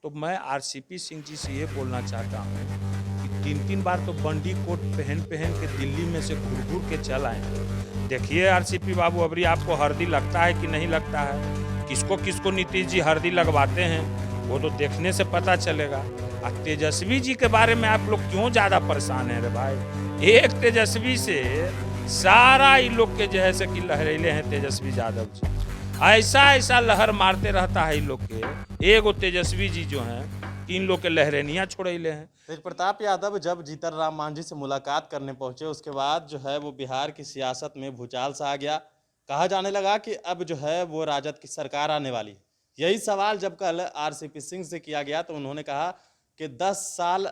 तो मैं आरसीपी सिंह जी से ये बोलना चाहता हूँ कि 3-3 बार तो बंडी कोट पहन के दिल्ली में से घूर के चल आए। देखिए आरसीपी बाबू, अबरी आपको हरदी लगता है कि नहीं लगता है? किसको किसको नीतीश जी हरदी लगवाते हैं वो तो देखने से पता चलेगा। और तेजस्वी जी के बारे में आप लोग क्यों ज़्यादा परेशान हैं रे भाई? एक तेजस्वी से सारा इन लोग के जो है से कि लहरेले हैं तेजस्वी यादव जी। ऐसा लहर मारते रहता है इन लोग के। एगो तेजस्वी जी जो हैं कि इन लोग के लहरेनियाँ छोड़ैले हैं। तेज प्रताप यादव जब जीतन राम मांझी से मुलाकात करने पहुंचे उसके बाद जो है वो बिहार की सियासत में भूचाल सा आ गया। कहा जाने लगा कि अब जो है वो राजद की सरकार आने वाली है। यही सवाल जब कल आरसीपी सिंह से किया गया तो उन्होंने कहा कि 10 साल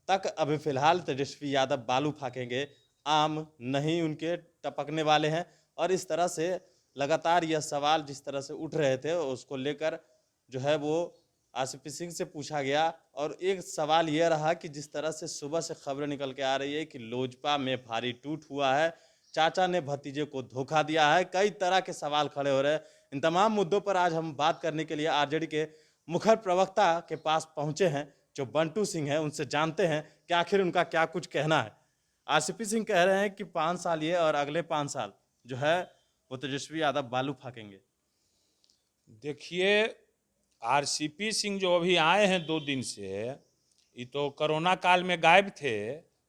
तक अभी फिलहाल तेजस्वी यादव बालू फाकेंगे, आम नहीं उनके टपकने वाले हैं। और इस तरह से लगातार यह सवाल जिस तरह से उठ रहे थे उसको लेकर जो है वो आरसीपी सिंह से पूछा गया। और एक सवाल यह रहा कि जिस तरह से सुबह से खबरें निकल के आ रही है कि लोजपा में भारी टूट हुआ है, चाचा ने भतीजे को धोखा दिया है, कई तरह के सवाल खड़े हो रहे हैं। इन तमाम मुद्दों पर आज हम बात करने के लिए आरजेडी के मुखर प्रवक्ता के पास पहुंचे हैं जो बंटू सिंह हैं। उनसे जानते हैं कि आखिर उनका क्या कुछ कहना है। आरसीपी सिंह कह रहे हैं कि 5 साल ये और अगले 5 साल जो है वो तेजस्वी यादव बालू फाकेंगे। देखिए आरसीपी सिंह जो अभी आए हैं 2 दिन से, ये तो कोरोना काल में गायब थे।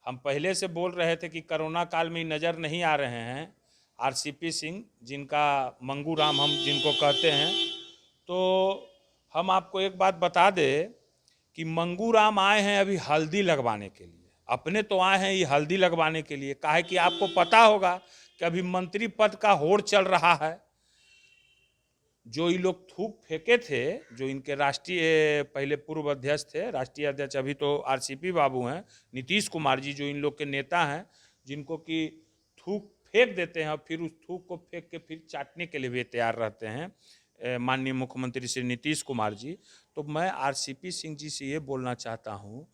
हम पहले से बोल रहे थे कि कोरोना काल में नज़र नहीं आ रहे हैं आरसीपी सिंह, जिनका मंगू राम हम जिनको कहते हैं। तो हम आपको एक बात बता दें कि मंगू राम आए हैं अभी हल्दी लगवाने के लिए। अपने तो आए हैं ये हल्दी लगवाने के लिए। काहे कि आपको पता होगा कि अभी मंत्री पद का होड़ चल रहा है। जो ये लोग थूक फेंके थे, जो इनके राष्ट्रीय पहले पूर्व अध्यक्ष थे, राष्ट्रीय अध्यक्ष अभी तो आरसीपी बाबू हैं, नीतीश कुमार जी जो इन लोग के नेता हैं, जिनको कि थूक फेंक देते हैं और फिर उस थूक को फेंक के फिर चाटने के लिए भी तैयार रहते हैं माननीय मुख्यमंत्री श्री नीतीश कुमार जी। तो मैं आरसीपी सिंह जी से ये बोलना चाहता हूँ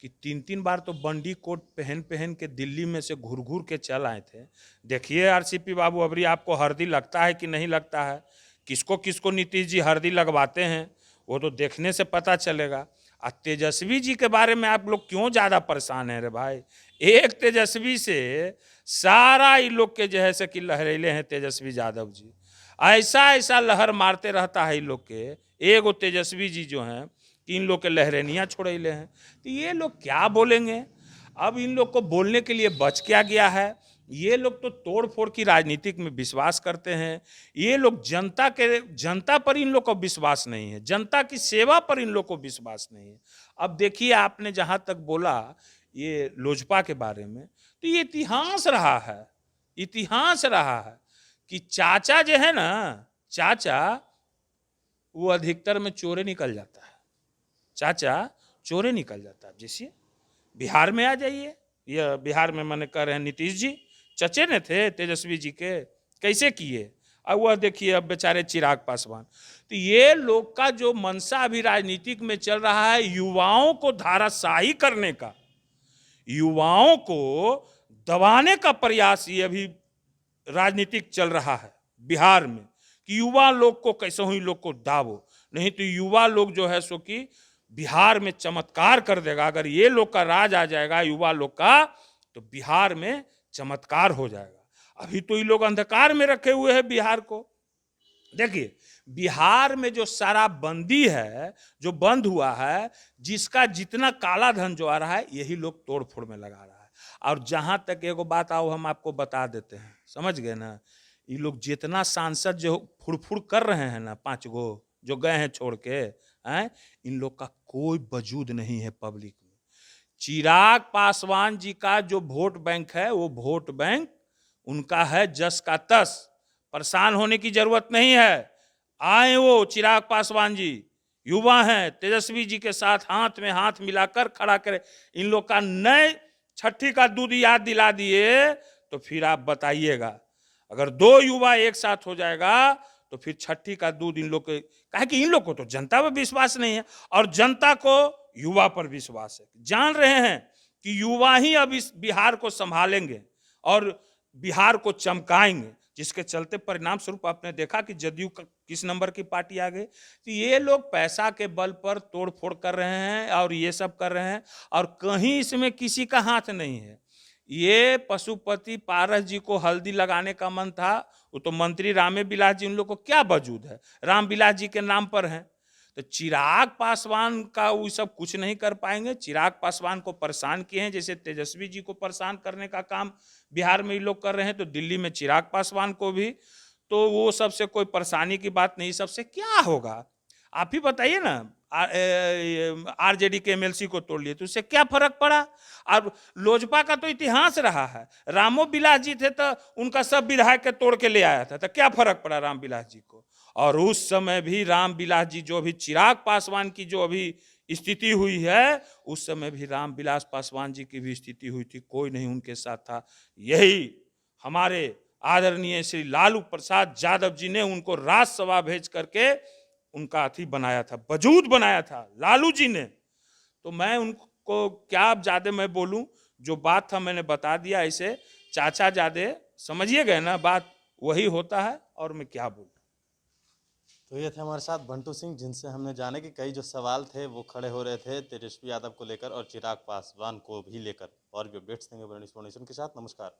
कि 3-3 बार तो बंडी कोट पहन के दिल्ली में से घूर के चल आए थे। देखिए आरसीपी बाबू, अबरी आपको हरदी लगता है कि नहीं लगता है? किसको किसको नीतीश जी हरदी लगवाते हैं वो तो देखने से पता चलेगा। और तेजस्वी जी के बारे में आप लोग क्यों ज़्यादा परेशान हैं रे भाई? एक तेजस्वी से सारा इन लोग के जो है से कि लहरेले हैं तेजस्वी यादव जी। ऐसा लहर मारते रहता है इन लोग के। एगो तेजस्वी जी जो हैं कि इन लोग के लहरेनियाँ छोड़ैले हैं। तो ये लोग क्या बोलेंगे? अब इन लोग को बोलने के लिए बच क्या गया है? ये लोग तो तोड़ फोड़ की राजनीतिक में विश्वास करते हैं। ये लोग जनता पर इन लोग को विश्वास नहीं है, जनता की सेवा पर इन लोग को विश्वास नहीं है। अब देखिए आपने जहाँ तक बोला ये लोजपा के बारे में, तो ये इतिहास रहा है कि चाचा जो है ना, चाचा वो अधिकतर में चोरे निकल जाता है। चाचा चोरे निकल जाता है। जैसे बिहार में आ जाइए, यह बिहार में मैंने कह रहे हैं नीतीश जी चचे ने थे तेजस्वी जी के, कैसे किए। अब वह देखिए अब बेचारे चिराग पासवान। तो ये लोग का जो मनसा अभी राजनीतिक में चल रहा है युवाओं को धाराशाही करने का, युवाओं को दबाने का प्रयास ये अभी राजनीतिक चल रहा है बिहार में कि युवा लोग को कैसे ही लोग को दाबो। नहीं तो युवा लोग जो है सो कि बिहार में चमत्कार कर देगा। अगर ये लोग का राज आ जाएगा युवा लोग का तो बिहार में चमत्कार हो जाएगा। अभी तो ये लोग अंधकार में रखे हुए हैं बिहार को। देखिए बिहार में जो शराबबंदी है, जो बंद हुआ है, जिसका जितना काला धन जो आ रहा है यही लोग तोड़ फोड़ में लगा रहा है। और जहां तक एगो बात आओ हम आपको बता देते हैं, समझ गए ना? ये लोग जितना सांसद जो फुड़फुड़ कर रहे हैं ना, 5 गो जो गए हैं छोड़ के हैं, इन लोग का कोई वजूद नहीं है पब्लिक में। चिराग पासवान जी का जो वोट बैंक है वो वोट बैंक उनका है जस का तस। परेशान होने की जरूरत नहीं है। आए वो चिराग पासवान जी, युवा हैं, तेजस्वी जी के साथ हाथ में हाथ मिलाकर खड़ा करें। इन लोग का नए छठी का दूध याद दिला दिए तो फिर आप बताइएगा। अगर 2 युवा एक साथ हो जाएगा तो फिर छठी का दूध इन लोग के, कहे कि इन लोग को तो जनता पर विश्वास नहीं है और जनता को युवा पर विश्वास है। जान रहे हैं कि युवा ही अब इस बिहार को संभालेंगे और बिहार को चमकाएंगे। जिसके चलते परिणाम स्वरूप आपने देखा कि जदयू किस नंबर की पार्टी आ गई। तो ये लोग पैसा के बल पर तोड़ फोड़ कर रहे हैं और ये सब कर रहे हैं, और कहीं इसमें किसी का हाथ नहीं है। ये पशुपति पारस जी को हल्दी लगाने का मन था, वो तो मंत्री रामे बिलास जी, उन लोग को क्या वजूद है, रामविलास जी के नाम पर है। तो चिराग पासवान का वो सब कुछ नहीं कर पाएंगे। चिराग पासवान को परेशान किए हैं, जैसे तेजस्वी जी को परेशान करने का काम बिहार में ये लोग कर रहे हैं, तो दिल्ली में चिराग पासवान को भी। तो वो सबसे कोई परेशानी की बात नहीं, सबसे क्या होगा आप ही बताइए ना। आरजेडी के एमएलसी को तोड़ लिए तो उससे क्या फर्क पड़ा। और लोजपा का तो इतिहास रहा है, रामो बिलास जी थे तो उनका सब विधायक के तोड़ के ले आया था, तो क्या फर्क पड़ा राम बिलास जी को। और उस समय भी राम बिलास जी, जो अभी चिराग पासवान की जो अभी स्थिति हुई है, उस समय भी राम बिलास पासवान जी की भी स्थिति हुई थी, कोई नहीं उनके साथ था। यही हमारे आदरणीय श्री लालू प्रसाद यादव जी ने उनको राज्यसभा भेज करके उनका अथी बनाया था, वजूद बनाया था लालू जी ने। तो मैं उनको क्या अब ज्यादा मैं बोलूं, जो बात था मैंने बता दिया। ऐसे चाचा ज्यादा समझिए गए ना बात, वही होता है, और मैं क्या बोलूं। तो ये थे हमारे साथ बंटू सिंह, जिनसे हमने जाने कि कई जो सवाल थे वो खड़े हो रहे थे तेजस्वी यादव को लेकर और चिराग पासवान को भी लेकर। और भी अपडेट्स देंगे बड़ी इन्फॉर्मेशन के साथ। नमस्कार।